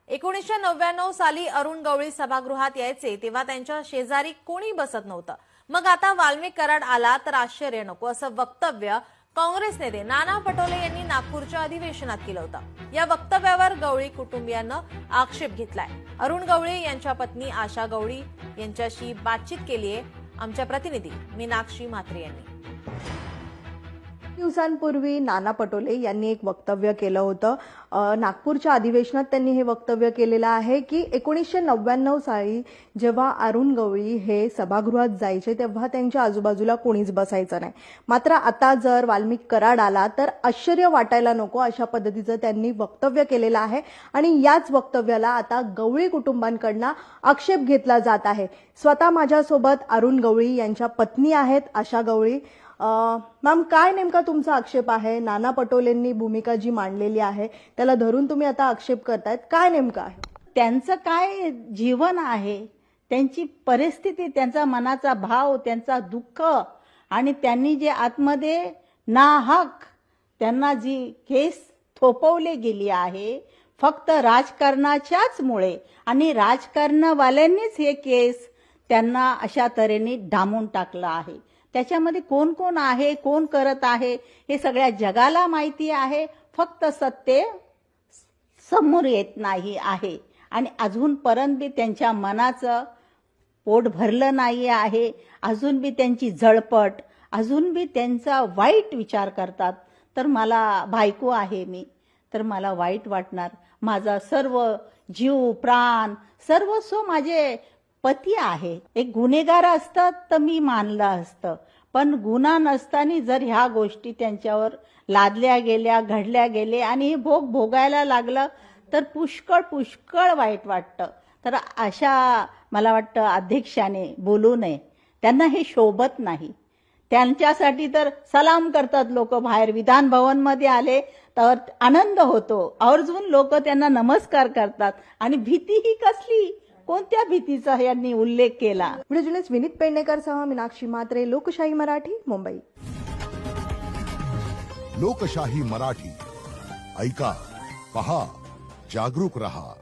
1999 साली अरुण गवळी सभागृहात यायचे तेव्हा त्यांच्या शेजारी कोणी बसत नव्हतं। मग आता वाल्मिक कराड आला तर आश्चर्य नको असं वक्तव्य काँग्रेस नेते नाना पटोले यांनी नागपूरच्या अधिवेशनात केलं होतं। या वक्तव्यावर गवळी कुटुंबियांना आक्षेप घेतलाय। अरुण गवळी यांच्या पत्नी आशा गवळी यांच्याशी बातचीत केली आहे आमच्या प्रतिनिधी मीनाक्षी म्हात्रे यांनी। दिवसांपूर्वी नाना पटोले यांनी एक वक्तव्य केलं होतं। नागपूरच्या अधिवेशनात त्यांनी हे वक्तव्य केलेलं आहे की 1999 साली जेव्हा अरुण गवळी हे सभागृहात जायचे तेव्हा त्यांच्या आजूबाजूला कोणीच बसायचं नाही, मात्र आता जर वाल्मिक कराड आला तर आश्चर्य वाटायला नको अशा पद्धतीचं त्यांनी वक्तव्य केलेलं आहे। आणि याच वक्तव्याला आता गवळी कुटुंबांकडून आक्षेप घेतला जात आहे। स्वतः माझ्यासोबत अरुण गवळी यांच्या पत्नी आहेत आशा गवळी। मॅम, काय नेमका तुमचा आक्षेप आहे? नाना पटोलेंनी भूमिका जी मांडलेली आहे त्याला धरून तुम्ही आता आक्षेप करतायत, काय नेमका आहे? त्यांचं काय जीवन आहे, त्यांची परिस्थिती, त्यांचा मनाचा भाव, त्यांचा दुःख आणि त्यांनी जे आतमध्ये नाहक त्यांना जी केस थोपवली गेली आहे फक्त राजकारणाच्याच मुळे आणि राजकारणवाल्यांनीच हे केस त्यांना अशा तऱ्हेने डांबून टाकलं आहे। त्याच्यामध्ये कोण कोण आहे, कोण करत आहे हे सगळ्या जगाला माहिती आहे, फक्त सत्य समोर येत नाही आहे। आणि अजूनपर्यंत बी त्यांच्या मनाचं पोट भरलं नाही आहे, अजून बी त्यांची जळपट, अजून बी त्यांचा वाईट विचार करतात। तर मला बायको आहे मी, तर मला वाईट वाटणार। माझा सर्व जीव प्राण सर्वस्व माझे पती आहे। एक गुन्हेगार असतात तर मी मानलं असतं, पण गुन्हा नसताना जर ह्या गोष्टी त्यांच्यावर लादल्या गेल्या, घडल्या गेले आणि हे भोग भोगायला लागलं तर पुष्कळ पुष्कळ वाईट वाटतं। तर अशा मला वाटतं अध्यक्षाने बोलू नये, त्यांना हे शोभत नाही। त्यांच्यासाठी तर सलाम करतात लोक, बाहेर विधान भवन मध्ये आले तर आनंद होतो, आवर्जून लोक त्यांना नमस्कार करतात। आणि भीती ही कसली, कोणत्या भीतीचा यांनी उल्लेख केला? व्हिडिओ जर्नलिस्ट विनीत पेडणेकरसह मीनाक्षी म्हात्रे, लोकशाही मराठी, मुंबई। लोकशाही मराठी ऐका, पहा, जागरूक रहा।